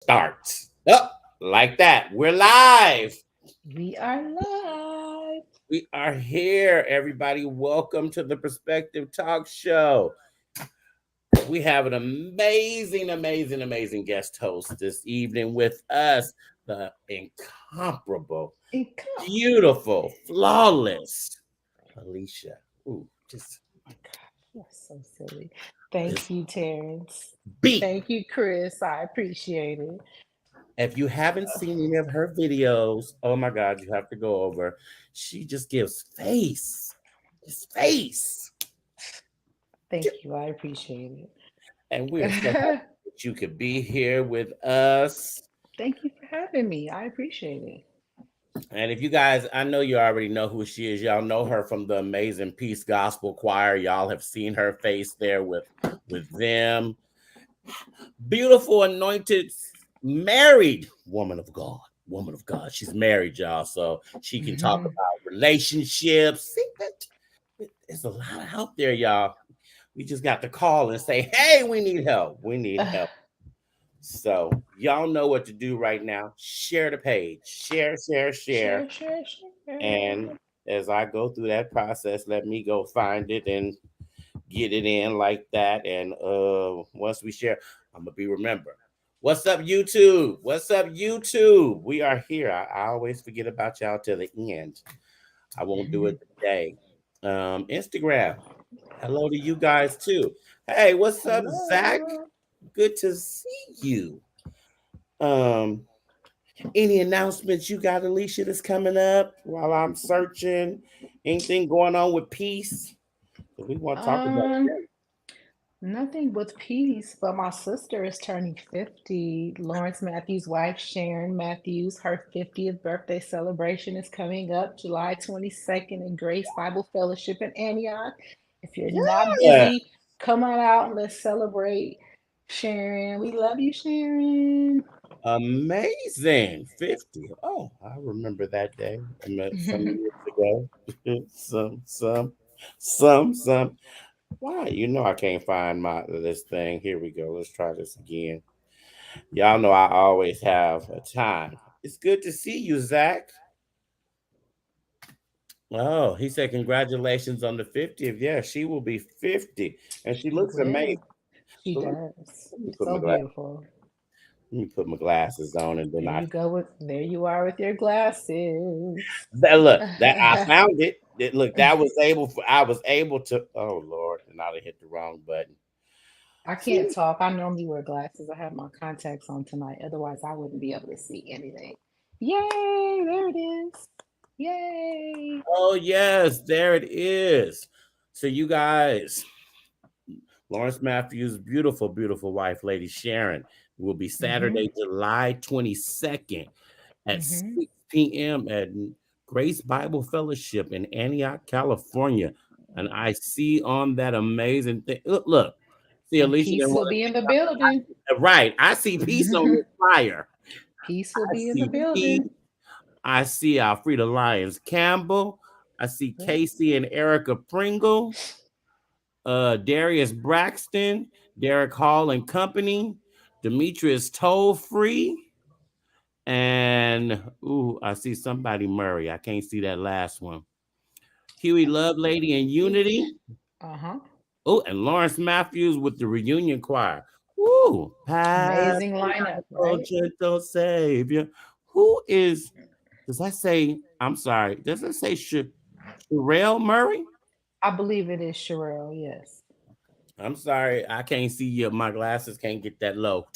Starts. Up like that. We're live. We are live. We are here, everybody. Welcome to the Perspective Talk Show. We have an amazing guest host this evening with us, the incomparable, And come. beautiful, flawless Alicia. Ooh, just Oh my gosh, you're so silly. Thank this you, Terrence. beat. Thank you, Chris. I appreciate it. If you haven't seen any of her videos, oh my God, you have to go over. She just gives face, just face. Thank you. I appreciate And we are so it. happy that you could be here with us. Thank you for having me. I appreciate it. And if you guys, I know you already know who she is. Y'all know her from the Amazing Peace Gospel Choir. Y'all have seen her face there with them. Beautiful, anointed, married woman of God. Woman of God. She's married, y'all, so she can talk about relationships. See, there's a lot out there, y'all. We just got to call and say, "Hey, we need help. We need help." So y'all know what to do right now. Share the page. Share, share, share. Share, share, share. And as I go through that process, let me go find it and get it in like that. And once we share, I'm gonna be remember. What's up, YouTube? What's up, YouTube? We are here. I always forget about y'all till the end. I won't do it today. Instagram. Hello to you guys too. Hey, what's up, Zach? Hello. Good to see you. Um, any announcements you got, Alicia, that's coming up while I'm searching? Anything going on with peace? 'Cause we want to talk about Um, that. Nothing with peace, but my sister is turning 50. Lawrence Matthews' wife, Sharon Matthews, her 50th birthday celebration is coming up July 22nd in Grace Bible Fellowship in Antioch. If you're not Yeah. busy, come on out and let's celebrate Sharon. We love you, Sharon. Amazing. 50. Oh, I remember that day. I met some years ago. Some. Why? You know I can't find my this thing. Here we go. Let's try this again. Y'all know I always have a time. It's good to see you, Zach. Oh, he said congratulations on the 50th. Yeah, she will be 50. And she She looks amazing. will. She So does. let me put my So glass. beautiful. Let me put my glasses on and then There I you go with there you are with your glasses. that look that I found it. Look, I was able to oh Lord, and I hit the wrong button. I can't See? talk. I normally wear glasses. I have my contacts on tonight. Otherwise, I wouldn't be able to see anything. Yay! There it is. Yay! Oh yes, there it is. So you guys, Lawrence Matthews' beautiful, beautiful wife, Lady Sharon, will be Mhm. Saturday, July 22nd at Mhm. 6 p.m. at Grace Bible Fellowship in Antioch, California. And I see on that amazing thing. Look, see, And Alicia didn't peace will want be in the building. to. Right. I see peace on your flyer. Peace will I be in the see peace. building. I see Alfreda Lyons Campbell. I see Casey and Erica Pringle, Darius Braxton, Derek Hall and Company, Demetrius Toll Free, and ooh, I see somebody Murray. I can't see that last one. Huey Lovelady and Unity. Uh huh. Oh, and Lawrence Matthews with the reunion choir. Ooh, Pass Amazing lineup, oh right? gentle Savior. Who is? Does that say? I'm sorry. Does it say Sherelle Murray? I believe it is Sherelle. Yes. I'm sorry. I can't see you. My glasses can't get that low.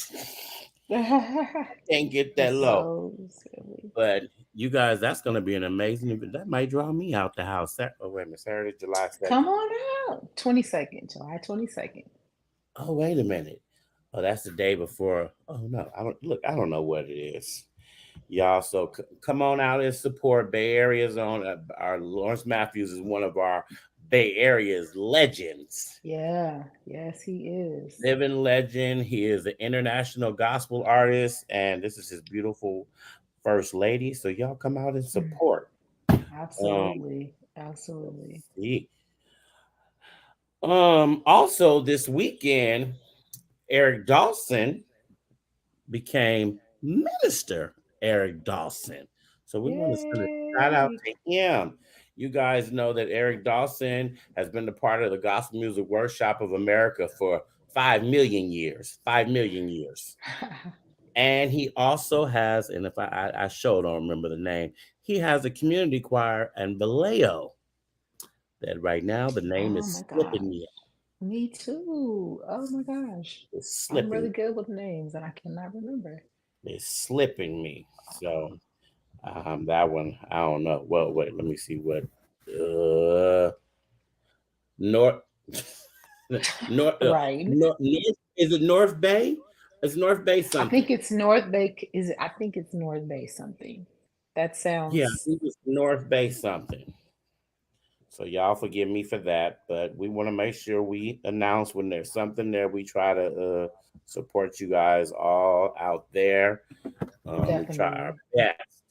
Can't get You're that low. so silly. But you guys, that's gonna be an amazing event. That might draw me out the house. Oh wait a minute, Saturday, July 2nd. Come on out. 22nd, July 22nd. Oh wait a minute. Oh, that's the day before. Oh no, I don't look. I don't know what it is, y'all. So come on out and support Bay Area's own. Our Lawrence Matthews is one of our Bay Area's legends, Yeah. Yes, he is. living legend. He is an international gospel artist, and this is his beautiful first lady. So y'all come out and support. Um, Absolutely. Absolutely. see. Also this weekend, Eric Dawson. became Minister Eric Dawson. So we want to send a shout out Yay. to him. You guys know that Eric Dawson has been a part of the Gospel Music Workshop of America for 5 million years. 5 million years. And he also has, and if I sure don't remember the name, he has a community choir and Vallejo that right now the name Oh is my slipping gosh. me. Me too. Oh my gosh. It's I'm really slipping. good with names and I cannot remember. It's slipping me. So that one, I don't know. Well, wait, let me see what North North Right. North is it North Bay? It's North Bay I something. think it's North Bay. I think it's North Bay something. That Yeah, I sounds think it's North Bay something. So y'all forgive me for that, but we want to make sure we announce when there's something there. We try to support you guys all out there. We try our definitely, best.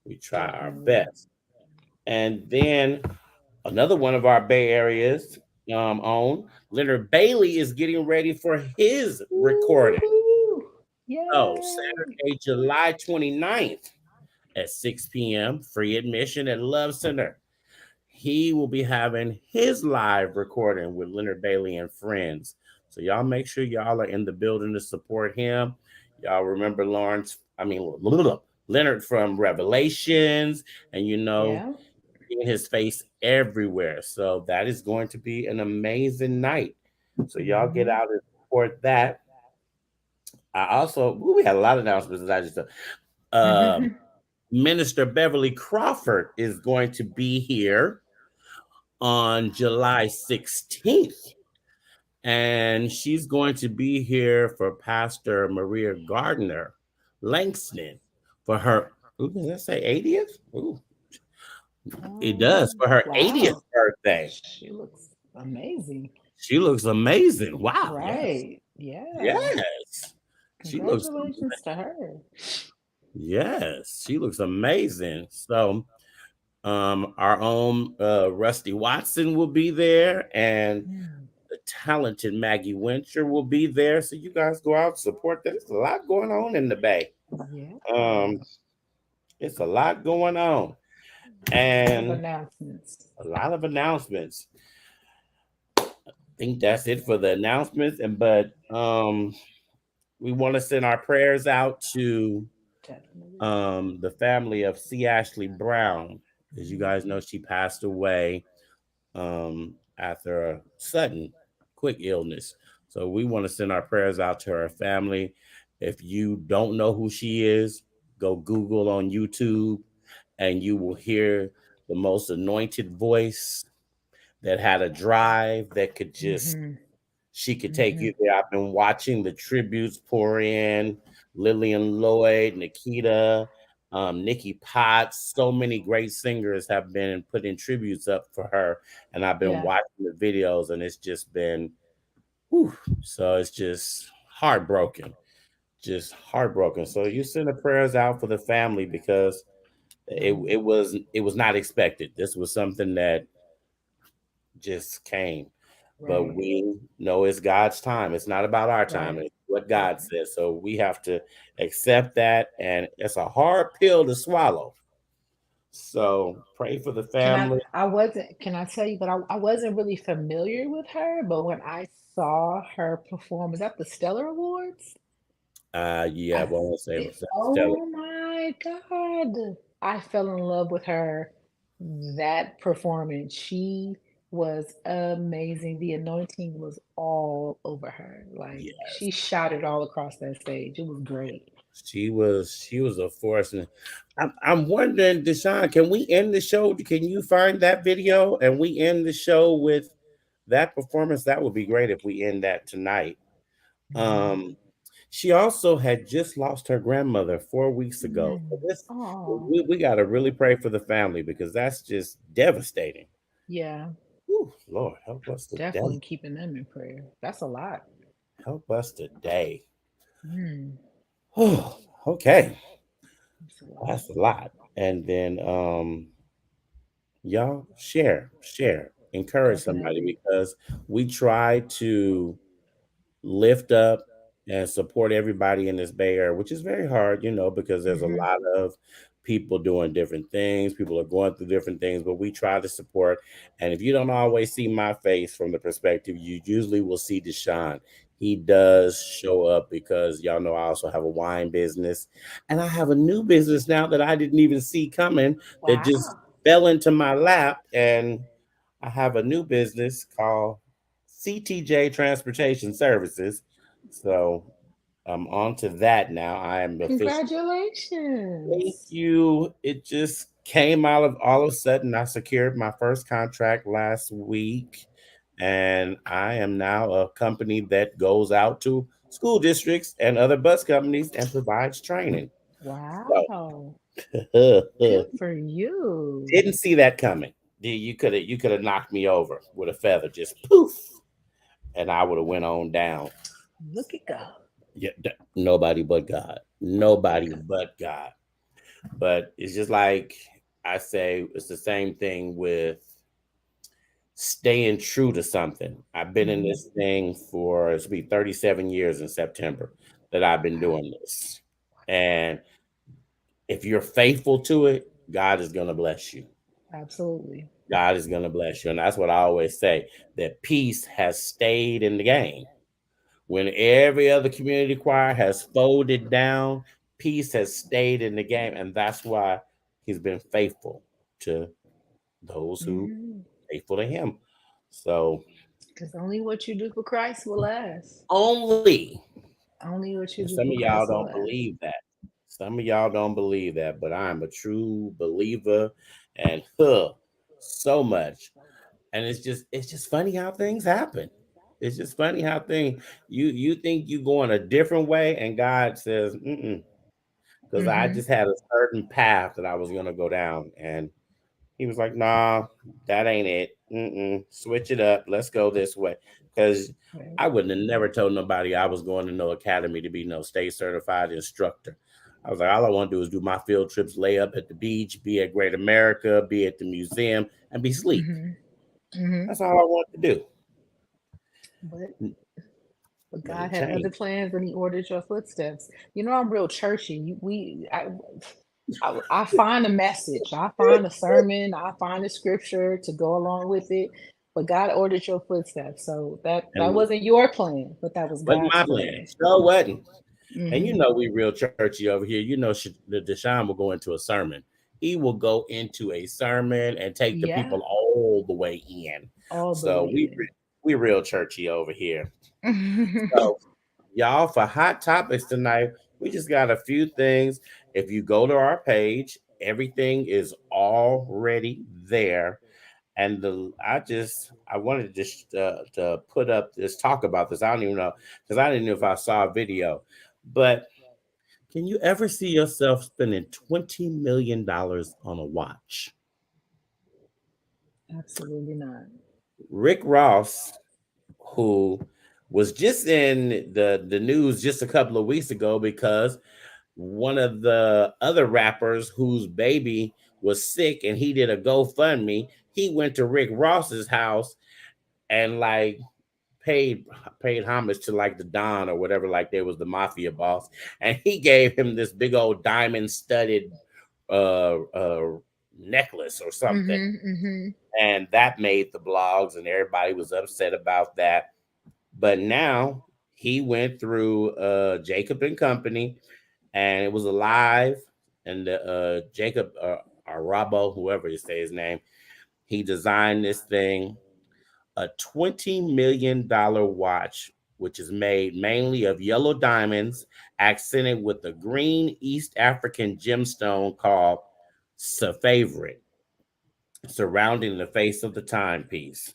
We try our definitely. best. And then another one of our Bay Areas own, Leonard Bailey is getting ready for his recording. Woohoo! So Yay! Saturday, July 29th at 6 p.m., free admission at Love Center. He will be having his live recording with Leonard Bailey and friends. So y'all make sure y'all are in the building to support him. Y'all remember Leonard from Revelations, and Yeah. seeing his face everywhere. So that is going to be an amazing night. So y'all get Hmm. out and support that. We had a lot of announcements that I just um Minister Beverly Crawford is going to be here on July 16th. And she's going to be here for Pastor Maria Gardner Langston for her, ooh, does that say 80th? Ooh, it does, for her 80th Wow. birthday. She looks amazing. She looks amazing. Wow, yes. Right. Yeah. Yes. She looks Congratulations to her. yes, she looks amazing. So our own Rusty Watson will be there, and Mm. the talented Maggie Wincher will be there. So you guys go out and support that. There's a lot going on in the Bay. Yeah. Um, it's a lot going on, A lot of and announcements. a lot of announcements. I think that's it for the announcements. But we want to send our prayers out to Definitely. the family of C. Ashley Brown. As you guys know, she passed away after a sudden, quick illness. So we want to send our prayers out to her family. If you don't know who she is, go Google on YouTube and you will hear the most anointed voice that had a drive that could just, Mm-hmm. she could take Mm-hmm. you there. I've been watching the tributes pour in. Lillian Lloyd, Nikita, Nikki Potts. So many great singers have been putting tributes up for her, and I've been Yeah. watching the videos, and it's just been, whew, so it's just heartbroken. So you send the prayers out for the family because it was not expected. This was something that just came. But Right. we know it's God's time. It's not about our time. Right. It's what Right. God says. So we have to accept that. And it's a hard pill to swallow. So pray for the family. Can I tell you, but I wasn't really familiar with her, but when I saw her perform, was that the Stellar Awards? Yeah, I, well, I won't say Stella. oh my God. I fell in love with her. That performance, she was amazing. The anointing was all over her. Like Yes, she shot it all across that stage. It was great. she was a force. And I'm wondering, Deshaun, can we end the show? Can you find that video and we end the show with that performance? That would be great if we end that tonight. Mhm. Um, she also had just lost her grandmother 4 weeks ago. So this Oh, we got to really pray for the family because that's just devastating. yeah. Whew, Lord, help us today. Definitely keeping them in prayer. That's a lot. Help us today. Mm, Oh, okay, that's a lot. that's a lot. And then y'all share, encourage somebody Definitely. because we try to lift up. and support everybody in this Bay Area, which is very hard, because there's a Mhm. lot of people doing different things. People are going through different things, but we try to support. And if you don't always see my face from the perspective, you usually will see Deshaun. He does show up because y'all know I also have a wine business, and I have a new business now that I didn't even see coming that just Wow. fell into my lap. And I have a new business called CTJ Transportation Services. So I'm on to that now. I am officially. Thank Congratulations. you. It just came out of all of a sudden. I secured my first contract last week, and I am now a company that goes out to school districts and other bus companies and provides training. Wow. So Good for you. didn't see that coming. You could have knocked me over with a feather, just poof, and I would have went on down. Look at God. Yeah, nobody but God. Nobody but God. But it's just like I say, it's the same thing with staying true to something. I've been in Mhm. this thing for it's be 37 years in September that I've been Wow. doing this. And if you're faithful to it, God is going to bless you. Absolutely. God is going to bless you. And that's what I always say, that peace has stayed in the game. When every other community choir has folded down, peace has stayed in the game. And that's why he's been faithful to those who Mhm. faithful to him. So Because only what you do for Christ will last. only, Only what you and do some for of y'all Christ will don't last. believe that. Some of y'all don't believe that, but I'm a true believer and so much. And it's just funny how things happen. It's just funny how things you think you going a different way, and God says, mm because I Mhm. just had a certain path that I was gonna go down, and He was like, "Nah, that ain't it. Switch it up. Let's go this way." Because Right. I wouldn't have never told nobody I was going to no academy to be no state certified instructor. I was like, all I want to do is do my field trips, lay up at the beach, be at Great America, be at the museum, and be sleep. Mhm. Mhm. That's all I want to do. But but But God it had other changed. plans and He ordered your footsteps. You know, I'm real churchy. I find a message, I find a sermon, I find a scripture to go along with it. But God ordered your footsteps, so that And wasn't your plan, but that was wasn't God's my plan. plan. So wasn't. And Hmm. we real churchy over here. The Deshaun will go into a sermon. He will go into a sermon and take the Yeah, people all the way in. all the So we way we real churchy over here. in. So y'all, for hot topics tonight, we just got a few things. If you go to our page, everything is already there. And I wanted just to put up this talk about this. I don't even know because I didn't know if I saw a video, but can you ever see yourself spending $20 million on a watch? Absolutely not. Rick Ross, who was just in the news just a couple of weeks ago because one of the other rappers whose baby was sick and he did a GoFundMe, he went to Rick Ross's house and like paid paid homage to like the Don or whatever, like they was the mafia boss, and he gave him this big old diamond studded uh uh necklace or something, Mhm, mhm. and that made the blogs and everybody was upset about that. But now he went through Jacob and Company, and it was alive, and Jacob Arabo, whoever you say his name, he designed this thing, a $20 million watch, which is made mainly of yellow diamonds accented with a green East African gemstone called Favorite, surrounding the face of the timepiece.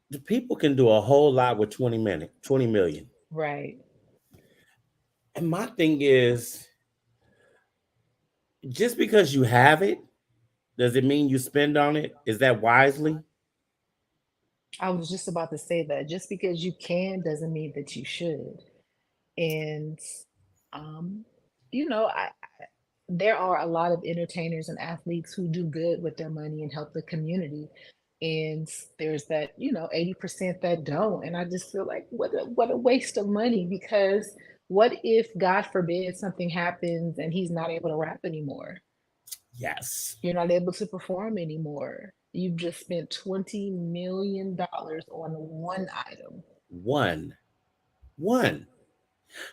The people can do a whole lot with 20 million. Right. And my thing is, just because you have it, does it mean you spend on it? Is that wisely? I was just about to say that just because you can doesn't mean that you should. And um, you know, there are a lot of entertainers and athletes who do good with their money and help the community. and there's that 80% that don't, and I just feel like what a waste of money, because what if, God forbid, something happens and he's not able to rap anymore? Yes. You're not able to perform anymore. You've just spent $20 million on one item. One. One.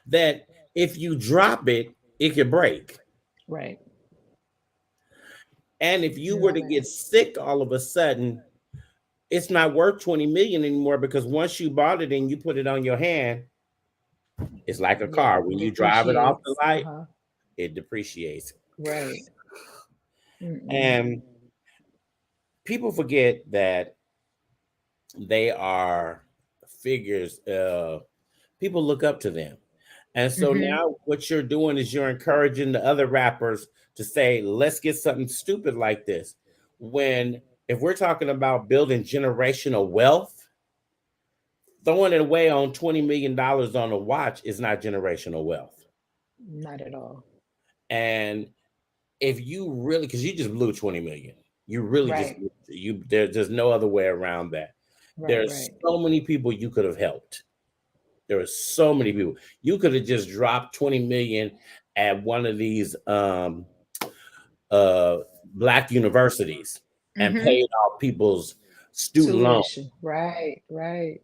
That if you drop it, it could break. Right. And if you were No, to get man. sick all of a sudden, it's not worth 20 million anymore, because once you bought it and you put it on your hand, it's like a Yeah, car. it When you drive it off the depreciates. light, Uh-huh. it depreciates. Right. Mm-mm. And people forget that they are figures. People look up to them. And so Mm-hmm. now what you're doing is you're encouraging the other rappers to say, let's get something stupid like this. When, if we're talking about building generational wealth, throwing it away on $20 million on a watch is not generational wealth. Not at all. And if you really, because you just blew 20 million, you really just, Right. there's no other way around that. Right. There's Right. so many people you could have helped. There are so many people. You could have just dropped 20 million at one of these uh black universities and Mm-hmm. paid off people's student loan. Tuition. Right. Right.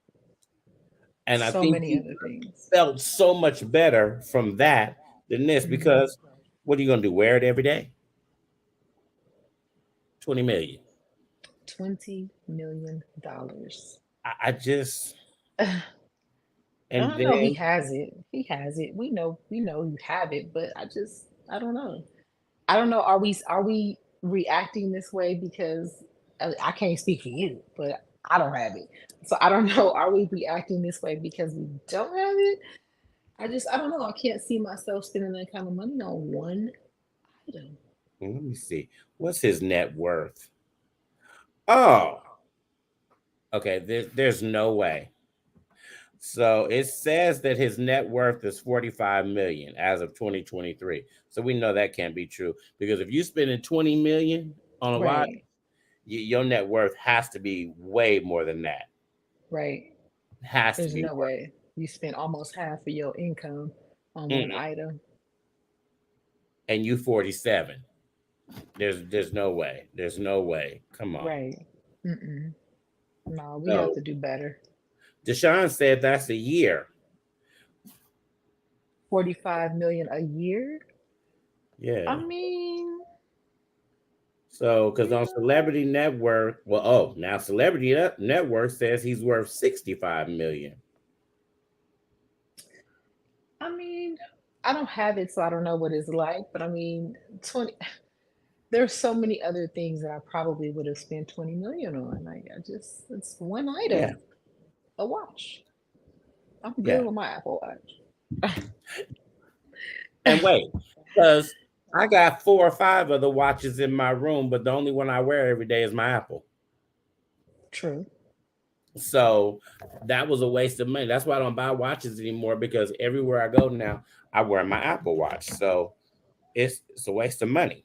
And I So think many you other things. felt so much better from that than this, Mm-hmm. because what are you gonna do? Wear it every day? 20 million. $20 million. I just, I and don't know. He then has it. He has it. We know you have it, but I don't know. I don't know. Are we reacting this way because I can't speak for you, but I don't have it. So I don't know. Are we reacting this way because we don't have it? I don't know. I can't see myself spending that kind of money on one item. let me see. What's his net worth? Oh, okay. There's no way. So it says that his net worth is 45 million as of 2023. So we know that can't be true, because if you spending 20 million on a watch, Right. your net worth has to be way more than that. Right. It has to There's be no way you spend almost half of your income on more. one item. And you 47. There's no way. There's no way. Come on. Right. Mm-mm. No, we have So to do better. Deshaun said that's a year. 45 million a year? I Yeah. mean, So, because you on know, Celebrity Network, well, now Celebrity Network says he's worth 65 million. I mean, I don't have it, so I don't know what it's like, but I mean, 20 there's so many other things that I probably would have spent 20 million on. Like, it's one Yeah. item, a watch. I'm good Yeah. with my Apple Watch. And wait, because I got 4 or 5 other watches in my room, but the only one I wear every day is my Apple. True. So that was a waste of money. That's why I don't buy watches anymore, because everywhere I go now, I wear my Apple Watch. So it's a waste of money.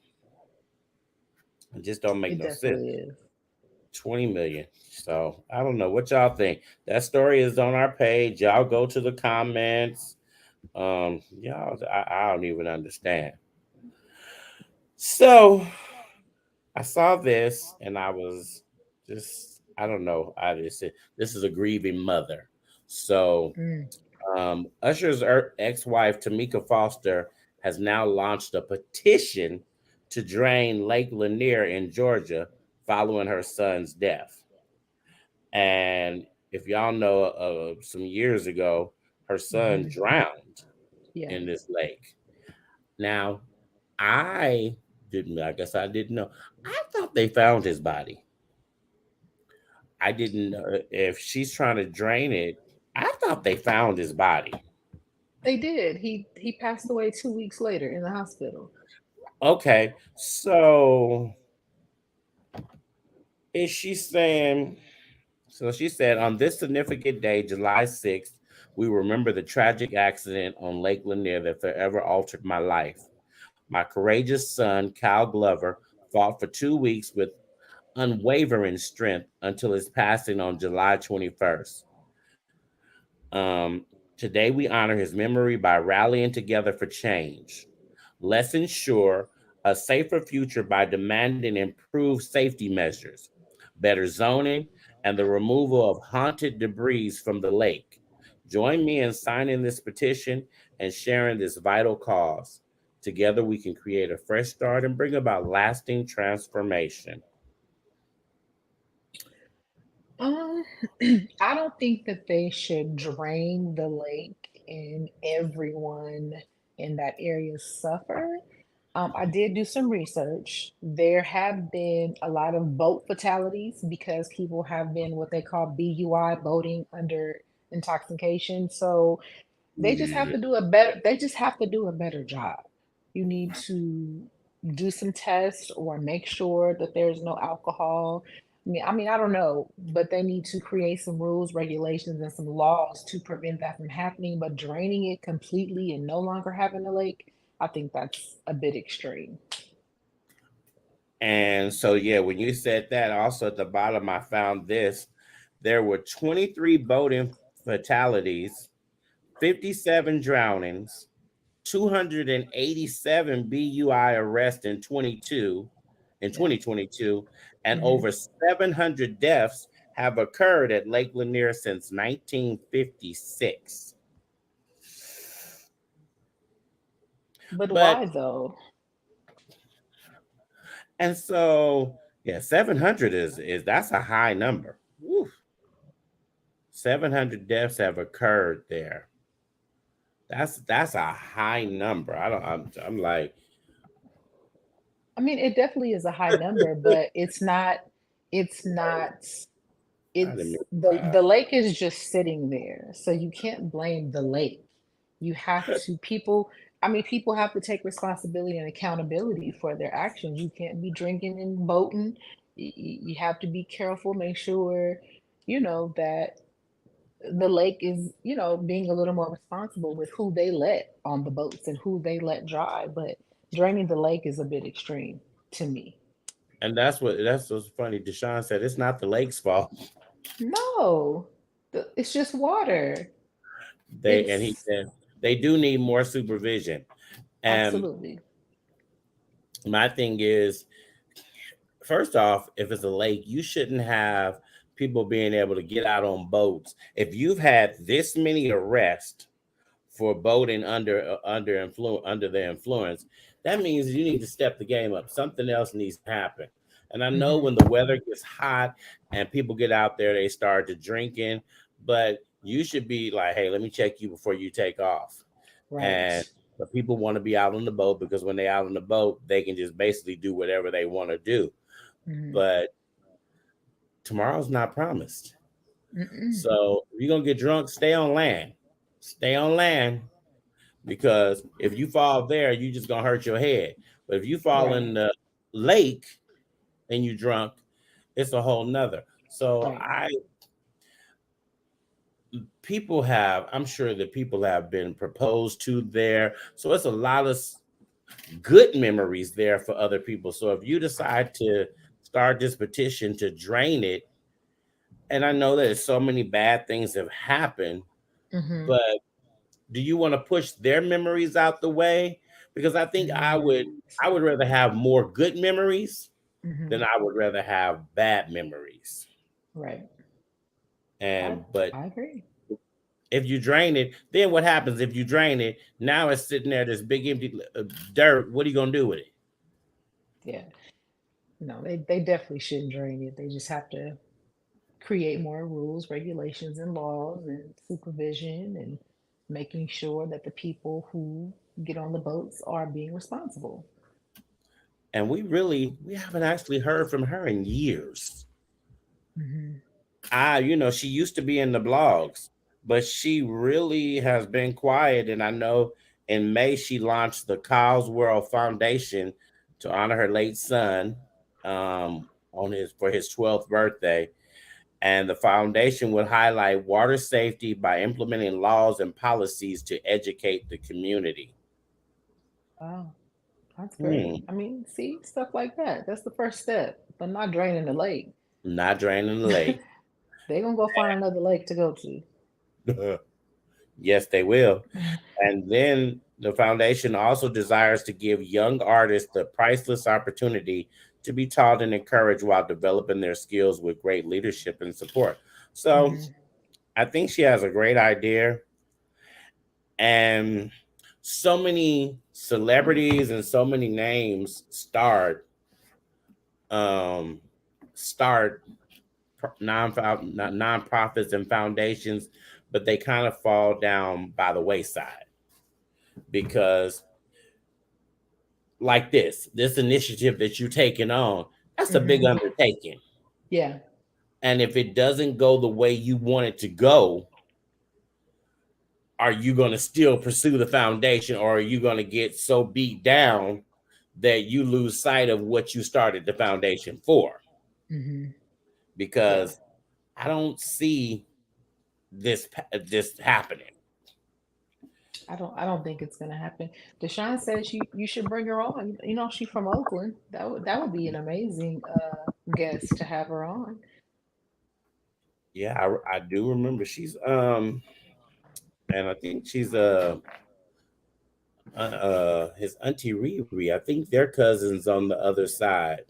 It just don't make It no sense. definitely is. 20 million. So I don't know what y'all think. That story is on our page. Y'all go to the comments. Y'all, I don't even understand. So I saw this and I was just, I don't know. I just said, this is a grieving mother. So Mm, Usher's ex-wife, Tamika Foster, has now launched a petition to drain Lake Lanier in Georgia following her son's death. And if y'all know, some years ago, her son hmm. drowned Yeah, in this lake. Now, I didn't, I guess I didn't know. I thought they found his body. I didn't know if she's trying to drain it. I thought they found his body. they did. He passed away 2 weeks later in the hospital. Okay, so is she saying, so she said, on this significant day, July 6th, we remember the tragic accident on Lake Lanier that forever altered my life. My courageous son, Kyle Glover, fought for 2 weeks with unwavering strength until his passing on July 21st. Um, Today, we honor his memory by rallying together for change. Let's ensure a safer future by demanding improved safety measures, better zoning, and the removal of haunted debris from the lake. Join me in signing this petition and sharing this vital cause. Together, we can create a fresh start and bring about lasting transformation. Um, I don't think that they should drain the lake and everyone in that area suffer. I did do some research. There have been a lot of boat fatalities because people have been what they call BUI, boating under intoxication. So they just have to do a better job. You need to do some tests or make sure that there's no alcohol. I don't know, but they need to create some rules, regulations, and some laws to prevent that from happening. But draining it completely and no longer having a lake, I think that's a bit extreme. And so, yeah, when you said that, also at the bottom, I found this. There were 23 boating fatalities, 57 drownings, 287 BUI arrests in Yeah. 2022, and Hmm. over 700 deaths have occurred at Lake Lanier since 1956. But But why though? and so yeah, 700 is that's a high number. Woo. 700 deaths have occurred there. That's a high number. I don't. I'm like, It definitely is a high number, but it's not I didn't it's mean the lake is just sitting there, so you can't blame the lake. You have to people have to take responsibility and accountability for their actions. You can't be drinking and boating. You have to be careful, make sure that the lake is being a little more responsible with who they let on the boats and who they let drive. But draining the lake is a bit extreme to me. and that's what's funny. Deshaun said it's not the lake's fault. No, it's just water. He It's said they do need more supervision. And absolutely. my thing is, first off, if it's a lake, you shouldn't have people being able to get out on boats. If you've had this many arrests for boating under the influence, that means you need to step the game up. Something else needs to happen. And I know Hmm. when the weather gets hot and people get out there, they start to drinking, but you should be like, hey, let me check you before you take off. Right. And but people want to be out on the boat because when they out on the boat, they can just basically do whatever they want to do. Hmm. But tomorrow's not promised. Mm-mm. So if you're gonna get drunk, stay on land. Stay on land, because if you fall there, you just gonna hurt your head. But if you fall Right. in the lake and you drunk, it's a whole nother. So Right. I people have, I'm sure that people have been proposed to there. So it's a lot of good memories there for other people. So if you decide to start this petition to drain it, and I know that so many bad things have happened, Hmm. but do you want to push their memories out the way? Because I think Right. I would rather have more good memories than Hmm. I would rather have bad memories. Right. I And but I agree. if you drain it, then what happens if you drain it? Now it's sitting there, this big empty dirt. What are you gonna do with it? Yeah. No, they definitely shouldn't drain it. They just have to create more rules, regulations, and laws and supervision and making sure that the people who get on the boats are being responsible. And we haven't actually heard from her in years. Hmm. She used to be in the blogs, but she really has been quiet. And I know in May she launched the Kyle's World Foundation to honor her late son on his for his 12th birthday. And the foundation would highlight water safety by implementing laws and policies to educate the community. Wow. That's great. Hmm, I mean, see, stuff like that. That's the first step, but not draining the lake. not draining the lake. They're gonna go find another lake to go to. Yes, they will. And then the foundation also desires to give young artists the priceless opportunity to be taught and encouraged while developing their skills with great leadership and support. So Hmm. I think she has a great idea. And so many celebrities and so many names um, start nonprofits and foundations, but they kind of fall down by the wayside because like this initiative that you're taking on, that's a big Hmm. undertaking. Yeah. And if it doesn't go the way you want it to go, are you going to still pursue the foundation, or are you going to get so beat down that you lose sight of what you started the foundation for? Hmm. Yeah. Because I don't see this happening. I don't think it's gonna happen. Deshaun says you should bring her on. You know, she's from Oakland. That would be an amazing guest to have her on. Yeah, I do remember she's and I think she's his auntie Riri. I think they're cousins on the other side.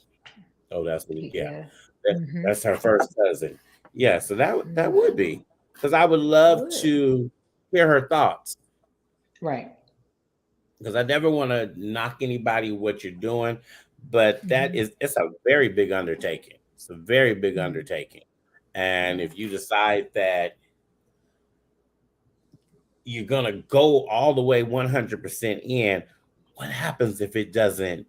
Oh, that's what. Yeah, Yeah. that, Hmm. that's her first cousin. Yeah, so that Hmm. would be because I would It love would. to hear her thoughts Right. because I never want to knock anybody what you're doing, but Hmm. it's a very big undertaking. It's a very big Hmm. undertaking, and Yeah. if you decide that you're gonna go all the way 100% in, what happens if it doesn't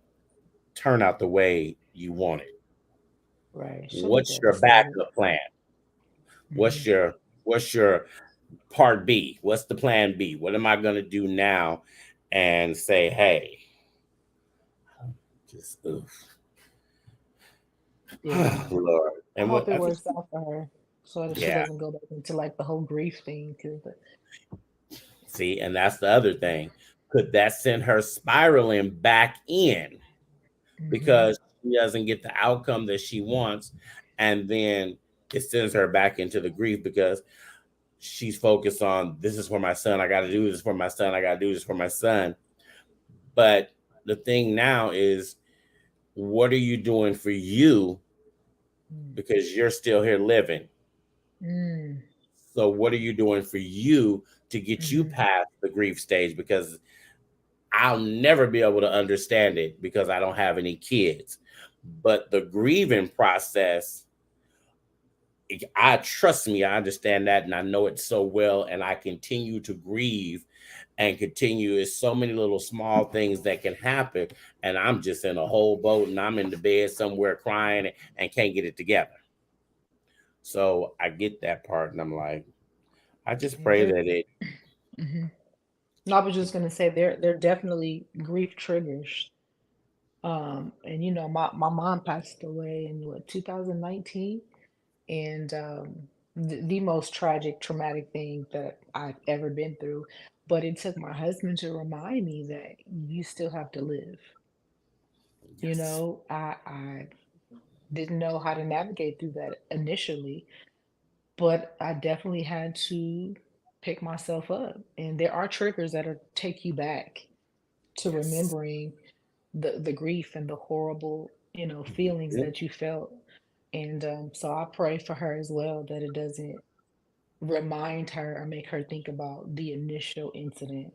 turn out the way you want it? Right. She'll be What's your devastated. backup plan? Hmm. What's your part B? What's the plan B? What am I gonna do now? And say, hey, just oof. Yeah. Lord. I And hope what it I think, works out for her so that she yeah, doesn't go back into like the whole grief thing. Cause see, and that's the other thing. Could that send her spiraling back in hmm. because she doesn't get the outcome that she wants? And then it sends her back into the grief because she's focused on this is for my son. I got to do this for my son. I got to do this for my son. But the thing now is, what are you doing for you? Because you're still here living. Mm. So, what are you doing for you to get you Hmm. past the grief stage? Because I'll never be able to understand it because I don't have any kids. But the grieving process, I trust me, I understand that and I know it so well. And I continue to grieve and continue. It's so many little small things that can happen. And I'm just in a whole boat and I'm in the bed somewhere crying and can't get it together. So I get that part. And I'm like, I just Yeah, pray there. that it, Hmm. No, I was just gonna say there definitely grief triggers. And you know, my mom passed away in what 2019, and the most tragic, traumatic thing that I've ever been through. But it took my husband to remind me that you still have to live. You yes. know, I didn't know how to navigate through that initially, but I definitely had to pick myself up. And there are triggers that'll take you back to Yes. remembering the grief and the horrible, feelings Mhm. that you felt. And so I pray for her as well that it doesn't remind her or make her think about the initial incident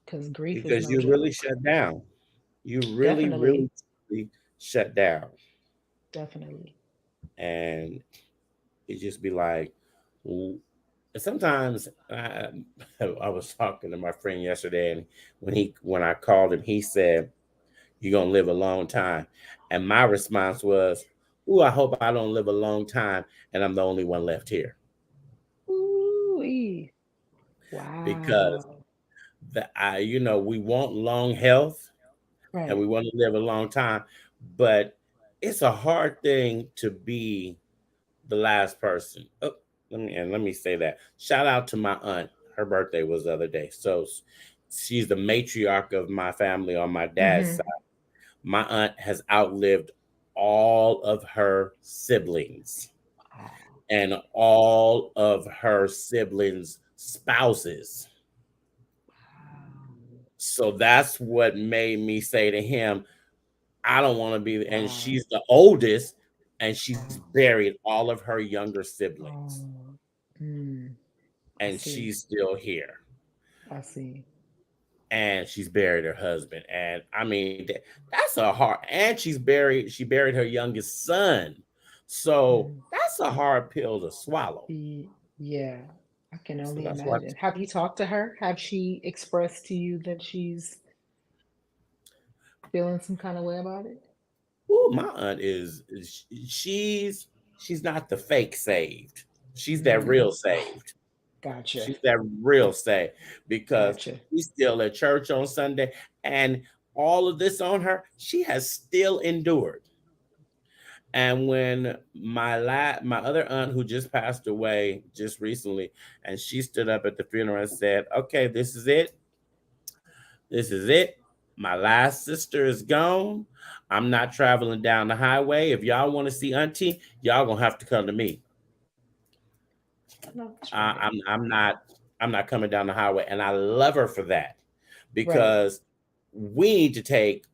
because grief is Because no you really joke. shut down. You really, Definitely, really, truly shut down. definitely. And it just be like, w- sometimes I was talking to my friend yesterday, and when I called him, he said, "You're gonna live a long time," and my response was, "Ooh, I hope I don't live a long time, and I'm the only one left here," Ooh, because wow. we want long health and we Right. want to live a long time, but it's a hard thing to be the last person. Let me say that. Shout out to my aunt. Her birthday was the other day. So She's the matriarch of my family on my dad's Mm-hmm. side. My aunt has outlived all of her siblings Oh, and all of her siblings' spouses. So that's what made me say to him, I don't want to be. And wow. she's the oldest, and she's Wow. buried all of her younger siblings, Oh, mm, I and see. she's still here. I see. And she's buried her husband. And I mean, that's a hard. And she buried her youngest son. So Mm. that's a hard pill to swallow. Yeah, I can So only that's why. imagine. Have you talked to her? Have she expressed to you that she's feeling some kind of way about it? Ooh, my aunt she's not the fake saved. She's that Mm. real saved. Gotcha. She's that real saved because Gotcha. she's still at church on Sunday, and all of this on her, she has still endured. And when my other aunt who just passed away just recently, and she stood up at the funeral and said, "Okay, this is it. This is it. My last sister is gone. I'm not traveling down the highway. If y'all want to see Auntie, y'all gonna have to come to me. No, that's I, right. I'm I'm not I'm not coming down the highway." And I love her for that Right. because we need to take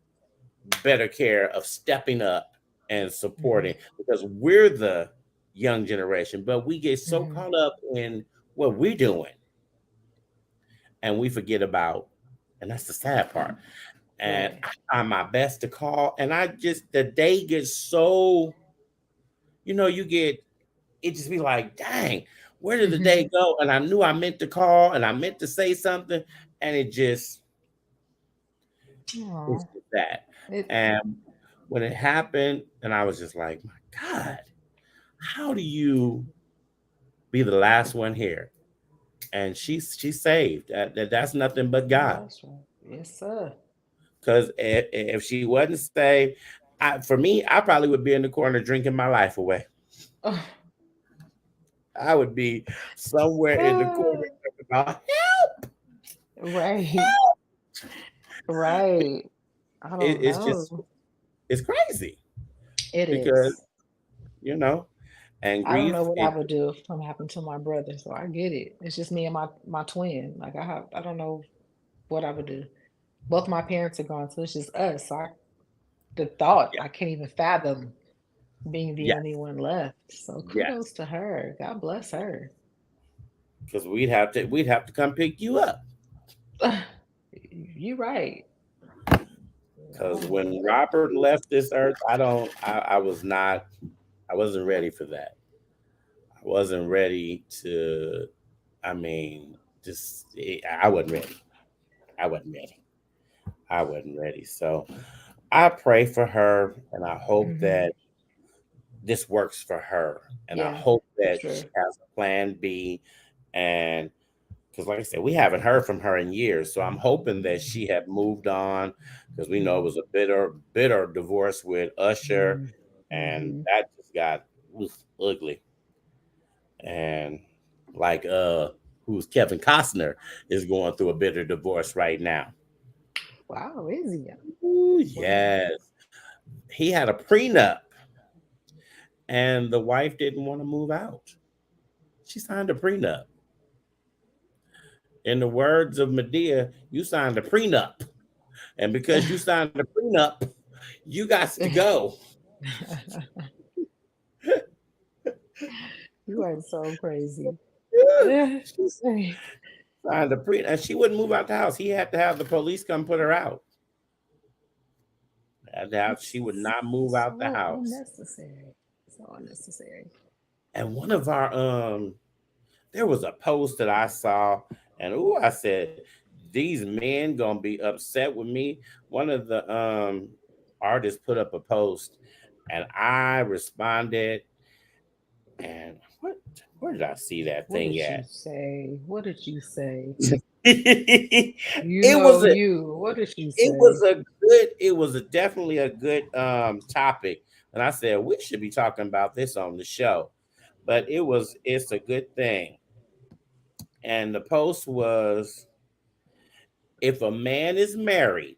better care of stepping up and Mm-hmm. supporting because we're the young generation, but we get so Mm-hmm. caught up in what we're doing and we forget about, and that's the sad part. And Right. I try my best to call, and I just the day gets so, you get it just be like, dang, where did the Mm-hmm. day go? And I knew I meant to call and I meant to say something, and it's Oh, just that. it. And when it happened, and I was just like, my God, how do you be the last one here? And she's saved. That's nothing but No, God. that's right. Yes, sir. Because if she wasn't saved, for me, I probably would be in the corner drinking my life away. Oh, I would be somewhere in the corner uh, talking about right. Right. I don't it's just know. it's crazy It because is. you know and I don't know grief what I it would do if something happened to my brother, so I get it. It's just me and my twin. I don't know what I would do. Both my parents are gone, so it's just us. So the thought, yeah, I can't even fathom being the yes, only one left. So yes, kudos to her. God bless her. because we'd have to come pick you up You're right. because Oh, when Robert left this earth, I wasn't ready for that. I wasn't ready to. I mean, I wasn't ready. I wasn't ready. I wasn't ready. So I pray for her, and I hope hmm. that this works for her, and I Yeah, hope for that she sure. has a plan B. And because, like I said, we haven't heard from her in years, so I'm hoping that she had moved on because we know it Mm-hmm. was a bitter divorce with Usher, and Mm-hmm. that just got ugly. And like who's Kevin Costner is going through a bitter divorce right now. Wow, is he? Ooh, Wow. yes. He had a prenup and the wife didn't want to move out. She signed a prenup. In the words of Medea, you signed a prenup. And because you signed a prenup, you got to go. You are so crazy. She signed a prenup. And she wouldn't move out the house. He had to have the police come put her out. She would It's not move out the so house. unnecessary. So unnecessary. And one of our there was a post that I saw, and I said, these men gonna be upset with me. One of the artists put up a post, and I responded, and where did I see that What thing did you at? say? What did you say? You it know was a you. What did you it say? was a good it was definitely a good topic, and I said we should be talking about this on the show, but it's a good thing. And the post was, If a man is married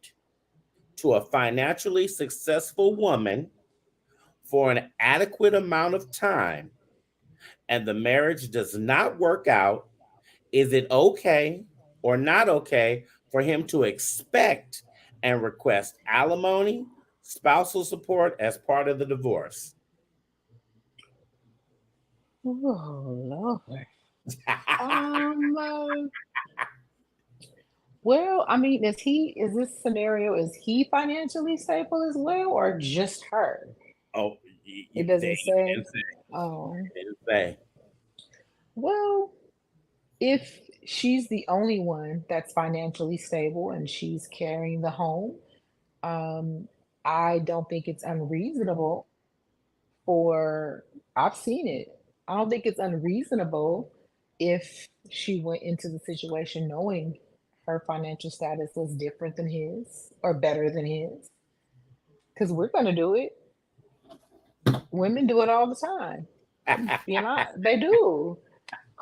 to a financially successful woman for an adequate amount of time and the marriage does not work out, is it okay or not okay for him to expect and request alimony, spousal support as part of the divorce? Oh Lord. Um. Well, I mean, is this scenario, is he financially stable as well, or just her? Oh, It they doesn't say. didn't say. Oh, They didn't say. well, if she's the only one that's financially stable and she's carrying the home, um, I don't think it's unreasonable for, I've seen it. I don't think it's unreasonable if she went into the situation knowing her financial status was different than his or better than his, because we're going to do it. Women do it all the time. They do.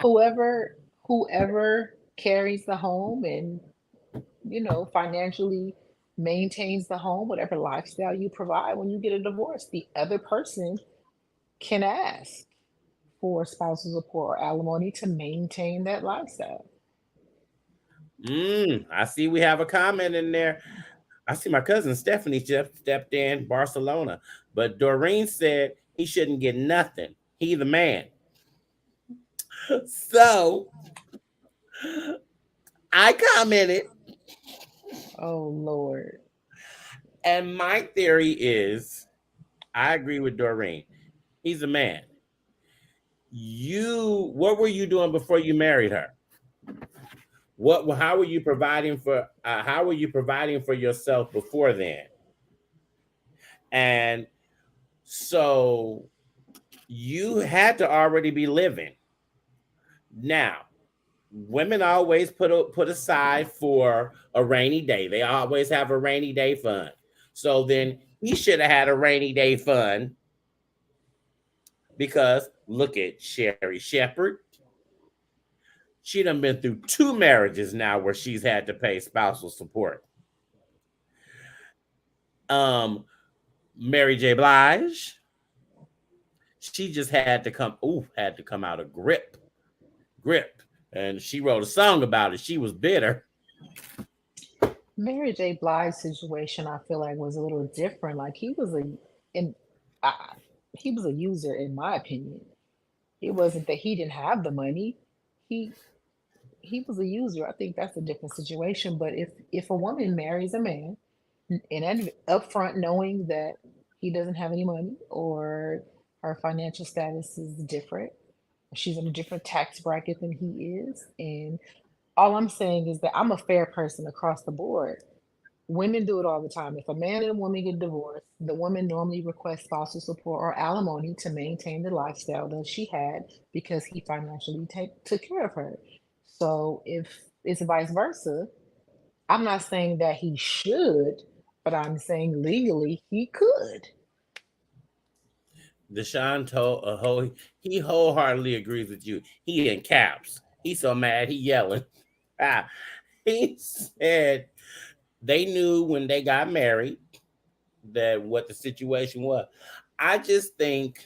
Whoever carries the home and, financially maintains the home, whatever lifestyle you provide, when you get a divorce, the other person can ask for spousal support or alimony to maintain that lifestyle. I see we have a comment in there. I see my cousin Stephanie just stepped in Barcelona, but Doreen said he shouldn't get nothing. He the man. So I commented, Oh Lord. and my theory is I agree with Doreen. He's a man. What were you doing before you married her? How were you providing for how were you providing for yourself before then? And so you had to already be living. Now, women always put aside for a rainy day. They always have a rainy day fund. So then he should have had a rainy day fund because look at Sherry Shepherd. She done been through 2 marriages now where she's had to pay spousal support. Um, Mary J. Blige, she just had to come out of grip. And she wrote a song about it. She was bitter. Mary J. Blige's situation, I feel like, was a little different. Like in, I, he was a user, in my opinion. It wasn't that he didn't have the money. He he was a user. I think that's a different situation. But if a woman marries a man and upfront knowing that he doesn't have any money or her financial status is different, she's in a different tax bracket than he is, and all I'm saying is that I'm a fair person across the board. Women do it all the time. If a man and a woman get divorced, the woman normally requests spousal support or alimony to maintain the lifestyle that she had because he financially took care of her. So if it's vice versa, I'm not saying that he should, but I'm saying legally he could. Deshaun told he wholeheartedly agrees with you. He in caps. He's so mad he yelling. Ah, he said they knew when they got married that what the situation was. I just think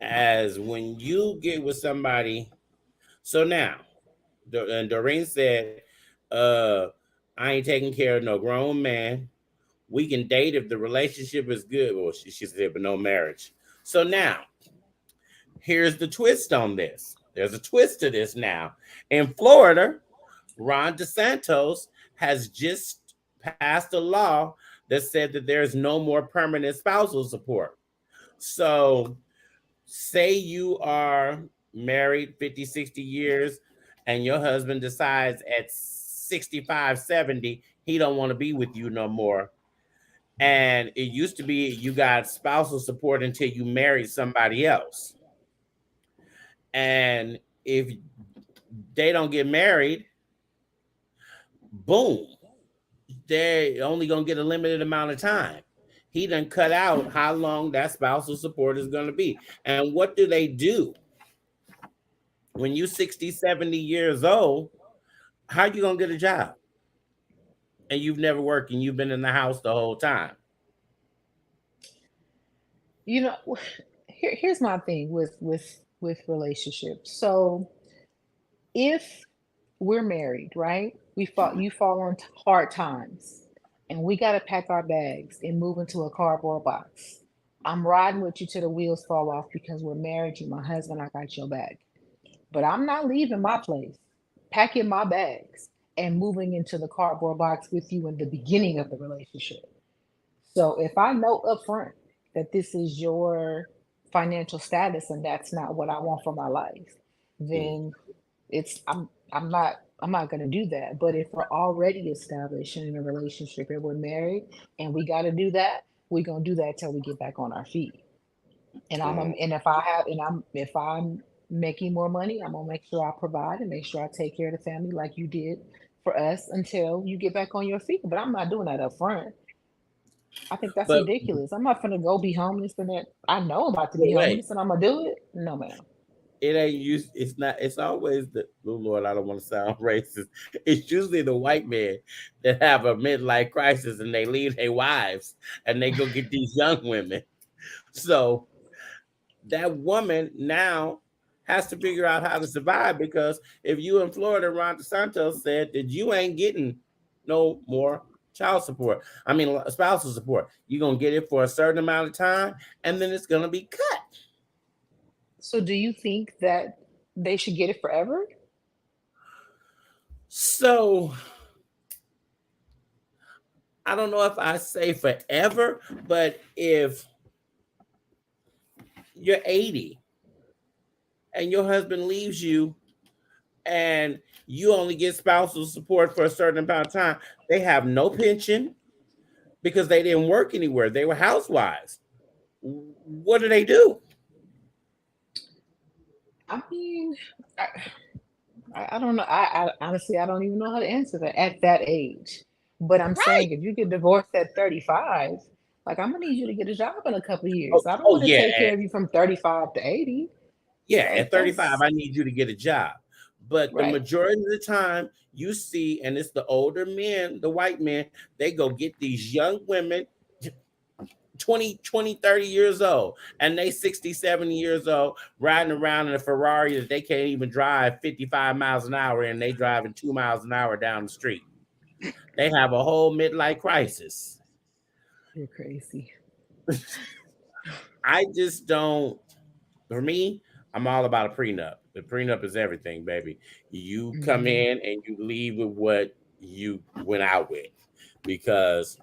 as when you get with somebody. So now, and Doreen said, I ain't taking care of no grown man. We can date if the relationship is good. Well, she said, but no marriage. So now, here's the twist on this. There's a twist to this now. In Florida, Ron DeSantis has just passed a law that said that there's no more permanent spousal support. So, say you are married 50, 60 years and your husband decides at 65, 70, he don't want to be with you no more. And it used to be you got spousal support until you married somebody else. And if they don't get married, boom, they're only gonna get a limited amount of time. He done cut out how long that spousal support is gonna be. And what do they do? When you 60, 70 years old, how you gonna get a job? and you've never worked and you've been in the house the whole time. You know, here's my thing with relationships. So if we're married, right? You fall on hard times, and we got to pack our bags and move into a cardboard box. I'm riding with you till the wheels fall off because we're married. You, my husband. I got your back, but I'm not leaving my place, packing my bags, and moving into the cardboard box with you in the beginning of the relationship. So if I know upfront that this is your financial status and that's not what I want for my life, Mm. then I'm not gonna do that. But if we're already established in a relationship and we're married and we gotta do that, we're gonna do that till we get back on our feet. Mm. And if I have and I'm if I'm making more money, I'm gonna make sure I provide and make sure I take care of the family like you did for us until you get back on your feet. But I'm not doing that up front. I think that's But ridiculous. I'm not gonna go be homeless and that I know I'm about to be wait, homeless and I'm gonna do it. No, ma'am. it ain't you. It's not. It's always the oh Lord. I don't want to sound racist. It's usually the white men that have a midlife crisis and they leave their wives and they go get these young women. So that woman now has to figure out how to survive because if you in Florida, Ron DeSantos said that you ain't getting no more child support. I mean, spousal support. You're gonna get it for a certain amount of time, and then it's gonna be cut. So do you think that they should get it forever? So I don't know if I say forever, but if you're 80 and your husband leaves you and you only get spousal support for a certain amount of time, they have no pension because they didn't work anywhere. They were housewives. What do they do? I mean, I, I don't know. I honestly I don't even know how to answer that at that age. But I'm Right. saying if you get divorced at 35, like I'm gonna need you to get a job in a couple of Oh, years. I don't oh want to yeah. take care of you from 35 to 80. Yeah. At Like 35, that's I need you to get a job. But the right. majority of the time, you see, and it's the older men, the white men, they go get these young women 20, 30 years old and they 60, 70 years old riding around in a Ferrari that they can't even drive 55 miles an hour and they driving 2 miles an hour down the street. They have a whole midlife crisis. You're crazy. I just don't, for me, I'm all about a prenup. The prenup is everything, baby. You come Hmm. in and you leave with what you went out with because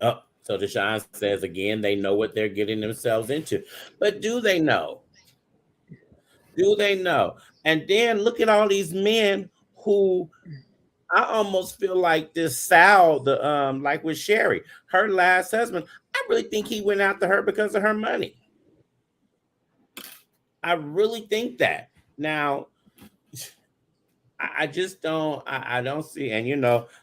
so Deshaun says again, they know what they're getting themselves into. But do they know? Do they know? And then look at all these men who I almost feel like this Sal, the like with Sherry, her last husband. I really think he went after her because of her money. I really think that. Now, I just don't. I don't see. And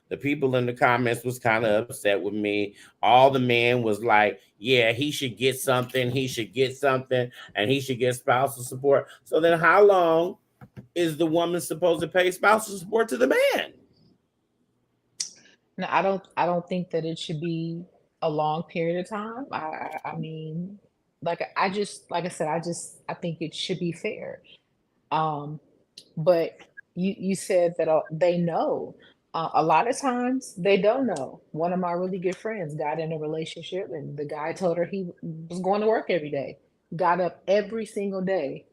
the people in the comments was kind of upset with me. All the men was like, "Yeah, he should get something. He should get something, and he should get spousal support." So then, how long is the woman supposed to pay spousal support to the man? No, I don't think that it should be a long period of time. I mean, like I said, I think it should be fair. Um, but you said that they know. A lot of times they don't know. One of my really good friends got in a relationship, and the guy told her he was going to work every day. Got up every single day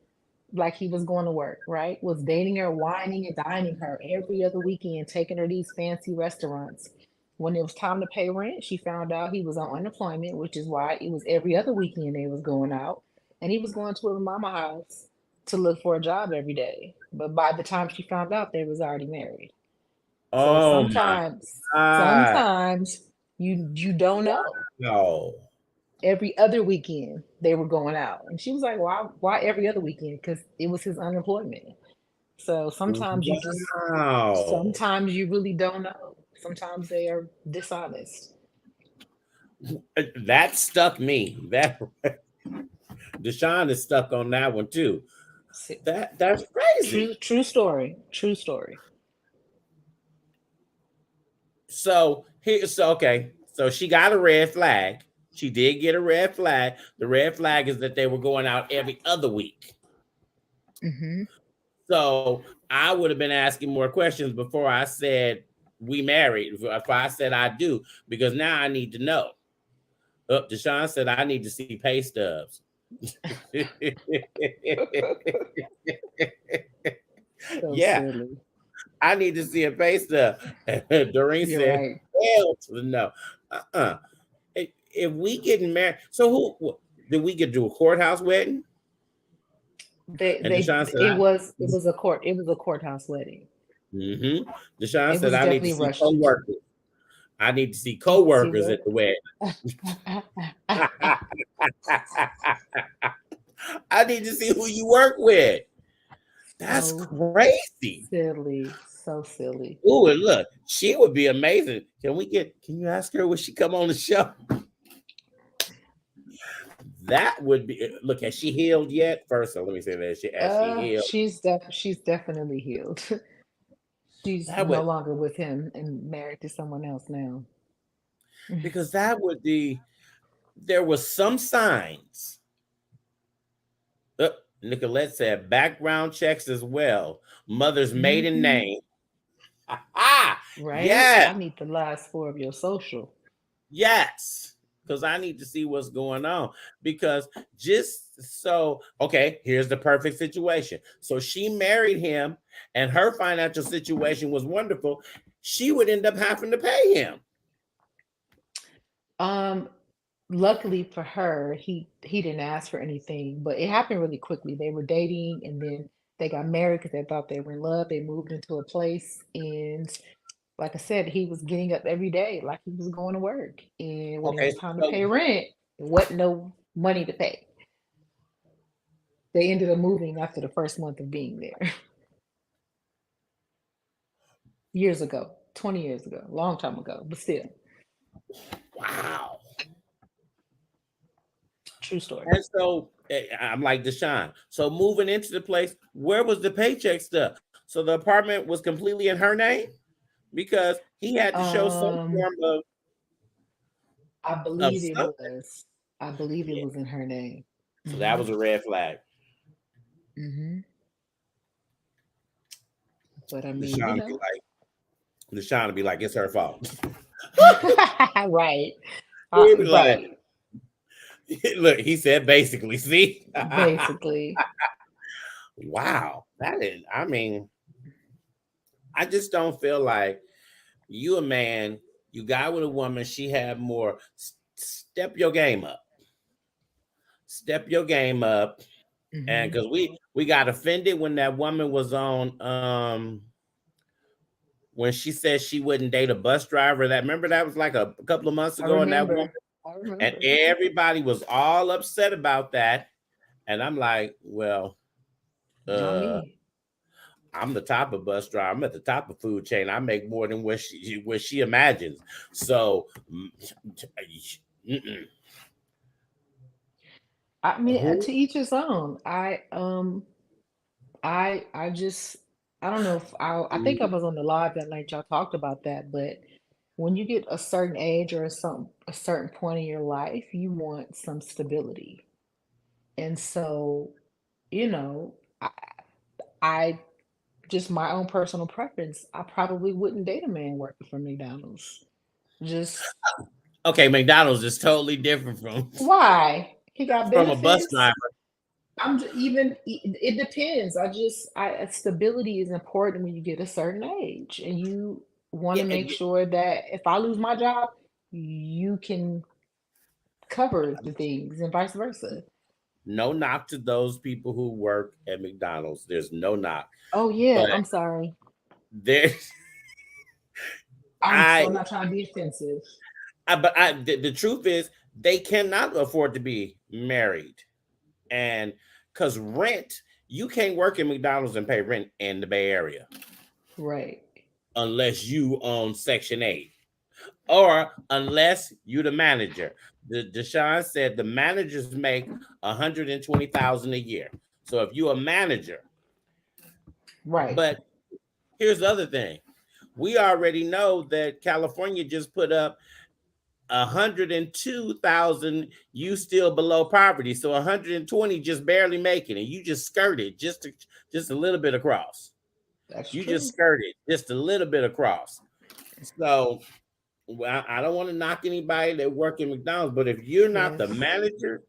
like he was going to work, right? Was dating her, whining and dining her every other weekend, taking her to these fancy restaurants. When it was time to pay rent, she found out he was on unemployment, which is why it was every other weekend they was going out. And he was going to her mama house to look for a job every day. But by the time she found out, they was already married. So Oh my God! sometimes you don't know. No! Every other weekend they were going out. And she was like, why every other weekend? Because it was his unemployment. So Wow! sometimes you really don't know. Sometimes they are dishonest. That stuck me. That Deshaun is stuck on that one too. That's crazy. True story. True story. So okay. So she got a red flag. She did get a red flag. The red flag is that they were going out every other week. Hmm. So I would have been asking more questions before I said we married. If I said I do, because now I need to know. Deshaun said I need to see pay stubs. So Yeah, silly. I need to see a pay stub. Doreen You're said, right. hell to the no. Uh-uh. If we getting married, so did we get to a courthouse wedding? And Deshaun said, it was a courthouse wedding. mm-hmm. Deshaun It said, was I need to definitely see rushed. co-workers. I need to see See co-workers what? at the wedding. I need to see who you work with. That's So crazy. silly. So silly. Ooh, and look, she would be amazing. Can you ask her, would she come on the show? That would be, look, has she healed yet? First, let me say that. Has she healed? She's definitely healed. She's That no would, longer with him and married to someone else now. because that would be, there was some signs. Uh, Nicolette said background checks as well. Mother's maiden Hmm. name. Ah, Right? yes, I need the last four of your social. yes. Because I need to see what's going on. Because okay, here's the perfect situation. So she married him, and her financial situation was wonderful. She would end up having to pay him. Um, Luckily for her, he didn't ask for anything, but it happened really quickly. They were dating and then they got married because they thought they were in love. They moved into a place and like I said, he was getting up every day like he was going to work. And when it Okay, was time to so pay rent, there wasn't no money to pay. They ended up moving after the first month of being there. Years ago, 20 years ago, long time ago, but still, wow. true story. And so I'm like Deshaun. So moving into the place, where was the paycheck stuff? So the apartment was completely in her name because he had to show some Um, form of I of believe it something. was. I believe it Yeah. was in her name. So that Hmm. was a red flag. Hmm. But I mean, Deshaun be like, Deshaun would be like, it's her fault. right, He'd be like, right. look, he said basically, see? Basically, Wow. That is, I mean, I just don't feel like you a man, you got with a woman, she had more. Step your game up. Step your game up. And hmm because we got offended when that woman was on when she said she wouldn't date a bus driver. That remember that was like a couple of months I ago, and that woman remember. I and remember. everybody was all upset about that. And I'm like, well, Not uh, me. I'm the top of bus driver. I'm at the top of food chain. I make more than what she imagines. So, mm-mm. I mean, Who? to each his own. I just I don't know if I think I was on the live that night y'all talked about that, but when you get a certain age or a certain point in your life, you want some stability. And so, you know, I just my own personal preference, I probably wouldn't date a man working for McDonald's. Just Okay, McDonald's is totally different why? He got from a bus benefits. driver. It depends. Stability is important when you get a certain age, and you want Yeah, to make sure that if I lose my job, you can cover the things and vice versa. no knock to those people who work at McDonald's. There's no knock, Oh yeah, but I'm sorry. there, I'm I, so not trying to be offensive. the truth is they cannot afford to be married, and because rent, you can't work at McDonald's and pay rent in the Bay Area Right. unless you own Section 8 or unless you the manager. Deshaun said the managers make 120,000 a year. So if you're a manager, Right. but here's the other thing. we already know that California just put up 102,000. You still below poverty, so 120 just barely making it. You just skirted just a little bit across. That's You just true. skirted just a little bit across. So well, I don't want to knock anybody that work in McDonald's, but if you're not the Yes. manager,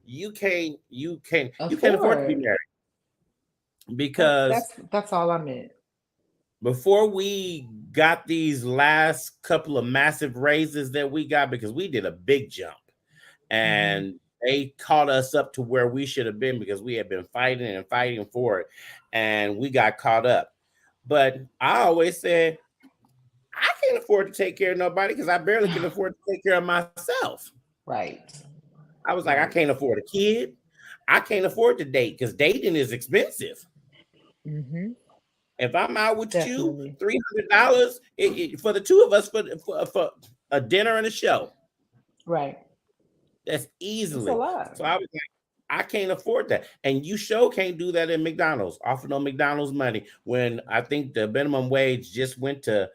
you can't afford to be Afford. married because That's all I meant. before we got these last couple of massive raises that we got, because we did a big jump Hmm. and they caught us up to where we should have been because we had been fighting and fighting for it and we got caught up. But I always said I can't afford to take care of nobody because I barely can afford to take care of myself. Right. I was like, I Right. can't afford a kid. I can't afford to date because dating is expensive. Hmm. If I'm out with you, Definitely. $300 for the two of us for a dinner and a show. Right. That's It's a easily. lot. So I was like, I can't afford that. And you sure can't do that in McDonald's, offer no McDonald's money when I think the minimum wage just went to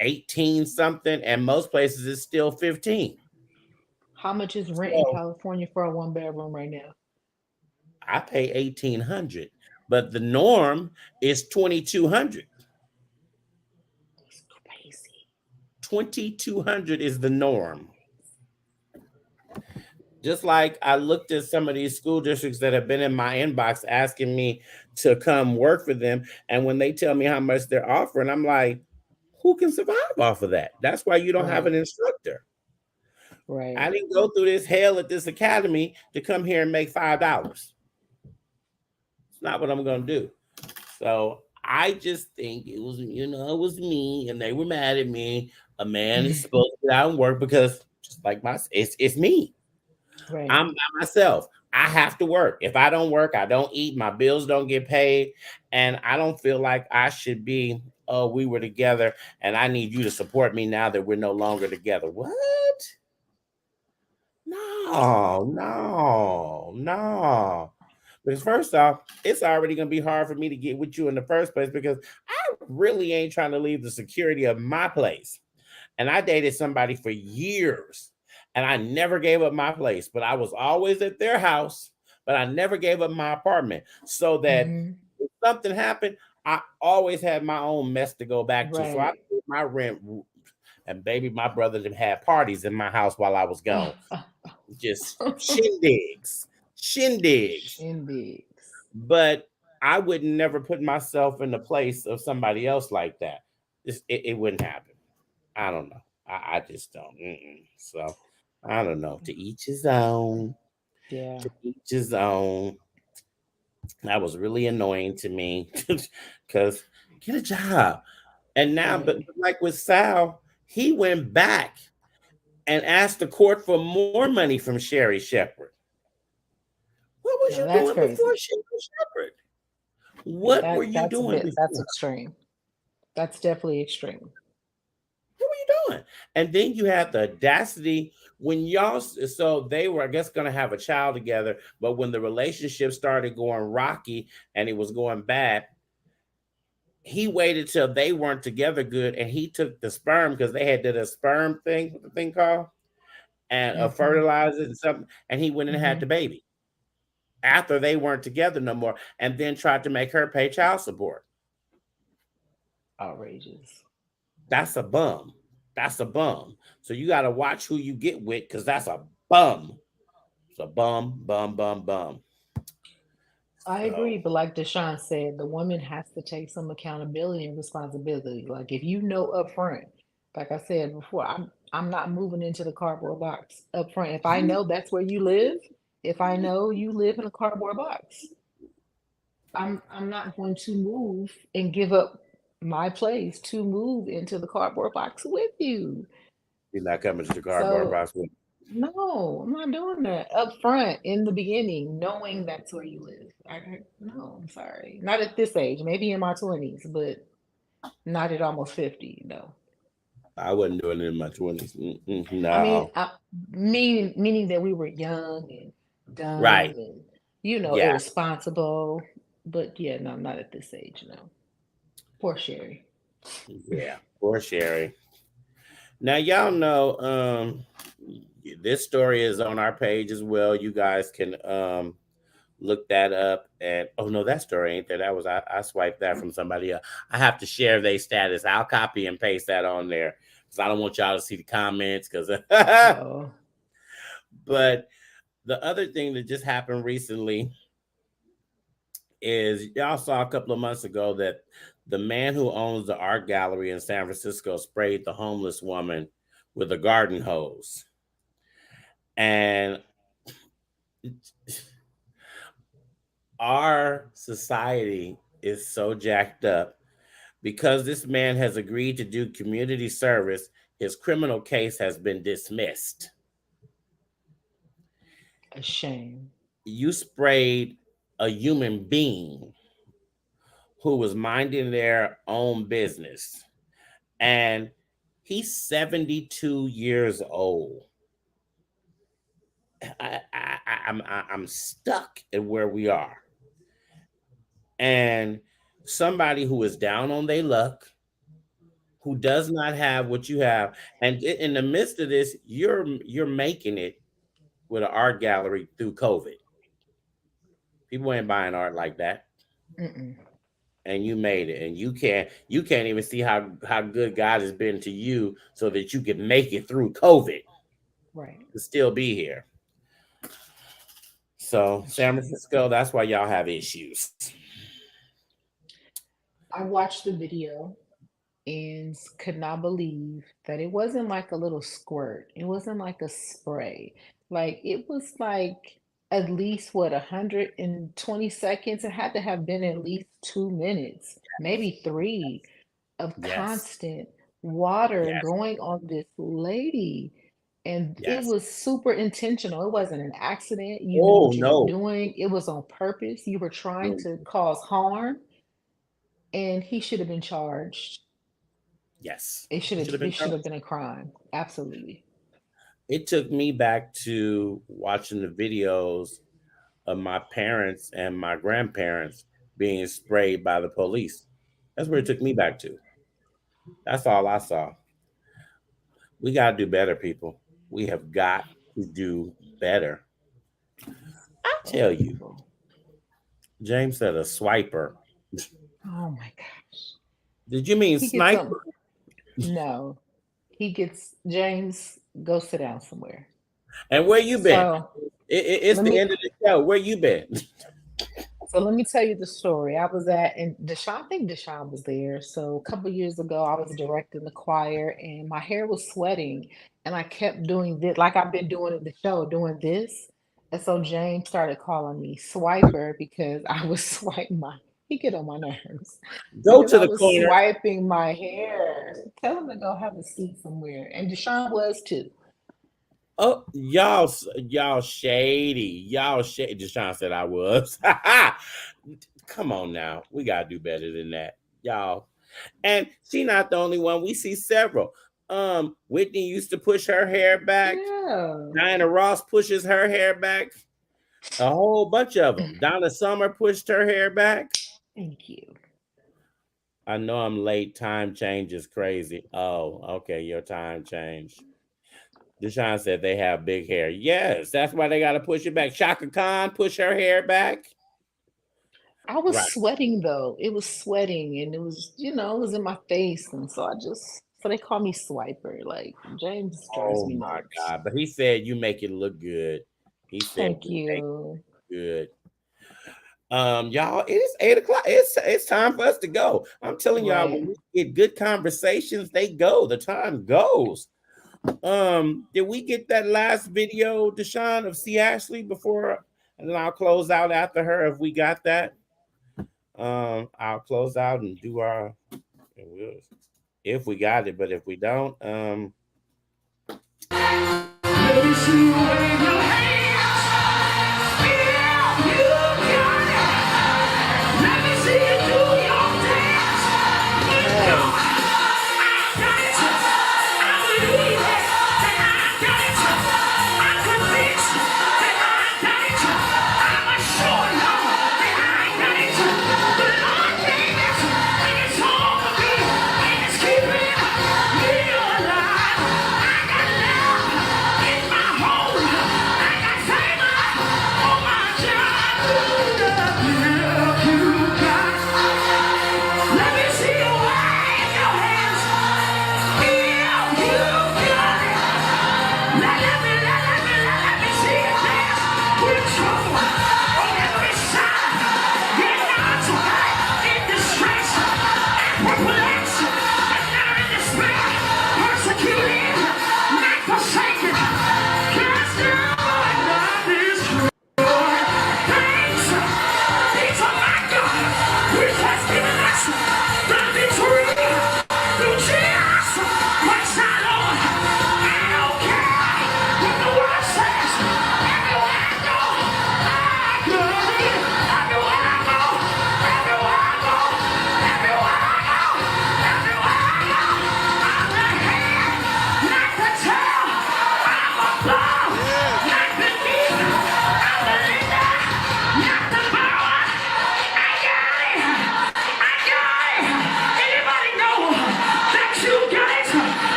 18 something, and most places it's still 15. How much is rent in So California for a one bedroom right now? I pay 1,800, but the norm is 2,200. It's crazy. 2,200 is the norm. Just like I looked at some of these school districts that have been in my inbox asking me to come work for them. And when they tell me how much they're offering, I'm like, who can survive off of that? That's why you don't have Right. an instructor. I Right. didn't go through this hell at this academy to come here and make $5. It's not what I'm going to do. So I just think it was me and they were mad at me. A man is supposed to get out and work because just like it's me. Right. I'm by myself. I have to work. If I don't work, I don't eat. My bills don't get paid. And I don't feel like I should be, oh, we were together and I need you to support me now that we're no longer together. What? No, no, no. Because first off, it's already going to be hard for me to get with you in the first place because I really ain't trying to leave the security of my place. And I dated somebody for years and I never gave up my place, but I was always at their house, but I never gave up my apartment so that Hmm. if something happened, I always had my own mess to go back to. So I Right. paid my rent. And baby, my brother had parties in my house while I was gone. Just shindigs. Shindigs. But I would never put myself in the place of somebody else like that. It wouldn't happen. I don't know. I just don't. So I don't know. To each his own. Yeah. To each his own. That was really annoying to me because get a job. And now, but Right. like with Sal, he went back and asked the court for more money from Sherry Shepherd. What was No, you that's doing before crazy. Sherry Shepherd? What were you That's a doing bit. That's before? extreme. That's definitely extreme. What were you doing? And then you have the audacity when so they were, I guess, going to have a child together. But when the relationship started going rocky and it was going bad, he waited till they weren't together good and he took the sperm because they had did a sperm thing, what the thing called, and Hmm. fertilized it and something. And he went and had Hmm. the baby after they weren't together no more and then tried to make her pay child support. Outrageous. That's a bum. That's a bum. So you got to watch who you get with because that's a bum. It's a bum, bum, bum, bum. I agree, So but like Deshaun said, the woman has to take some accountability and responsibility. Like if you know up front, like I said before, I'm not moving into the cardboard box up front. If I know that's where you live, if I know you live in a cardboard box, I'm not going to move and give up my place to move into the cardboard box with you. you're not coming to the cardboard So box with. no, I'm not doing that up front in the beginning, knowing that's where you live. No, I'm sorry. Not at this age, maybe in my 20s, but not at almost 50, no. I wasn't doing it in my 20s. I mean, No. meaning that we were young and dumb Right. and, Yeah. irresponsible. But yeah, no, not at this age, no. Poor Sherry. Yeah, poor Sherry. Now y'all know this story is on our page as well. You guys can look that up. And oh no, that story ain't there. That was I swiped that from somebody else. I have to share their status. I'll copy and paste that on there because I don't want y'all to see the comments. Because, Oh, but the other thing that just happened recently is y'all saw a couple of months ago that the man who owns the art gallery in San Francisco sprayed the homeless woman with a garden hose. And our society is so jacked up because this man has agreed to do community service. His criminal case has been dismissed. a shame. You sprayed a human being who was minding their own business, and he's 72 years old. I'm stuck at where we are, and somebody who is down on their luck, who does not have what you have, and in the midst of this, you're making it with an art gallery through COVID. People ain't buying art like that, Mm-mm. and you made it, and you can't even see how good God has been to you, so that you can make it through COVID Right. to still be here. So A San shame. Francisco, that's why y'all have issues. I watched the video and could not believe that it wasn't like a little squirt. It wasn't like a spray. Like it was like at least what 120 seconds. It had to have been at least 2 minutes, maybe three, of Yes, constant water yes, going on this lady. And it yes. was super intentional. It wasn't an accident. You knew Oh what you were no. doing. It was on purpose. You were trying Mm, to cause harm, and he should have been charged. yes, It should it have should have it been should have charged. been a crime. Absolutely. It took me back to watching the videos of my parents and my grandparents being sprayed by the police. That's where it took me back to. That's all I saw. We got to do better, people. We have got to do better. I So tell you, evil. James said a swiper. Oh my gosh. Did you mean He gets sniper? some no. He gets James, go sit down somewhere. And where you been? So It's let the me end of the show. Where you been? let me tell you the story. I was at and Deshaun, I think Deshaun was there. So a couple years ago, I was directing the choir and my hair was sweating and I kept doing this like I've been doing in the show, doing this. And so James started calling me swiper because I was swiping my he get on my nerves Go because to I the was corner. swiping my hair. Tell him to go have a seat somewhere. And Deshaun was too. Oh, y'all shady. Y'all shady. Deshaun said I was. Come on now. We gotta do better than that. Y'all. And she not the only one. We see several. Whitney used to push her hair back. Yeah. Diana Ross pushes her hair back. A whole bunch of them. Donna Summer pushed her hair back. Thank you. I know I'm late. Time change is crazy. Oh, okay. Your time changed. Deshaun said they have big hair. Yes, that's why they got to push it back. Shaka Khan push her hair back. I was Right. sweating though. It was sweating and it was, it was in my face. And so so they call me Swiper. Like James drives Oh me my nuts. God. But he said you make it look good. He said Thank you make you. it good. Y'all, it is 8 o'clock. It's time for us to go. I'm telling y'all, Right. when we get good conversations, they go. The time goes. Did we get that last video, Deshaun, of C. Ashley before? And then I'll close out after her if we got that. I'll close out and do our if we got it, but if we don't, let me see you wave your hands. Yeah, you got it. Let me see you do your dance. Yes. I got it. I believe it. That I got it. I'm convinced that I got it. I'm assured, Lord, that I got it. The Lord gave it, and it's all for me. And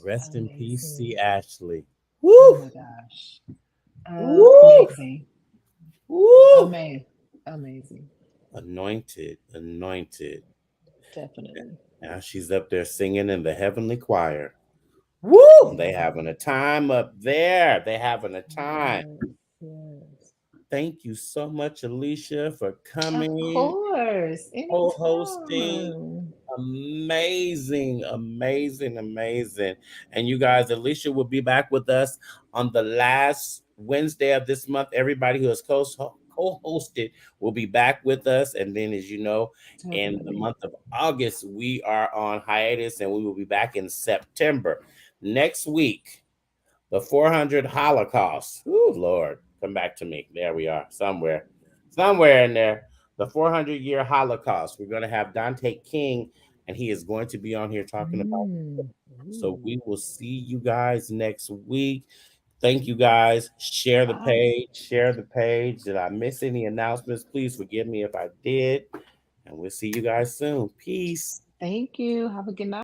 Rest in peace, C. Amazing. Ashley. Oh Woo! my gosh. Woo! Amazing. Woo! Amazing. Amazing. Anointed, anointed. Definitely. Now she's up there singing in the heavenly choir. Woo! They having a Definitely. time up there. They having a time. Yes. Yes. Thank you so much, Alicia, for Of coming, course. co-hosting. Anytime. Amazing, amazing, amazing. And you guys, Alicia will be back with us on the last Wednesday of this month. Everybody who has co-hosted will be back with us. And then, as you know, in the Definitely. month of August, we are on hiatus and we will be back in September. Next week, the 400 Holocaust. Oh, Lord, come back to me. There we are, somewhere in there. The 400-year Holocaust. We're going to have Dante King, and he is going to be on here talking about it. Mm. So Ooh. we will see you guys next week. Thank you guys. Share the Bye. page. Share the page. Did I miss any announcements? Please forgive me if I did. And we'll see you guys soon. Peace. Thank you. Have a good night.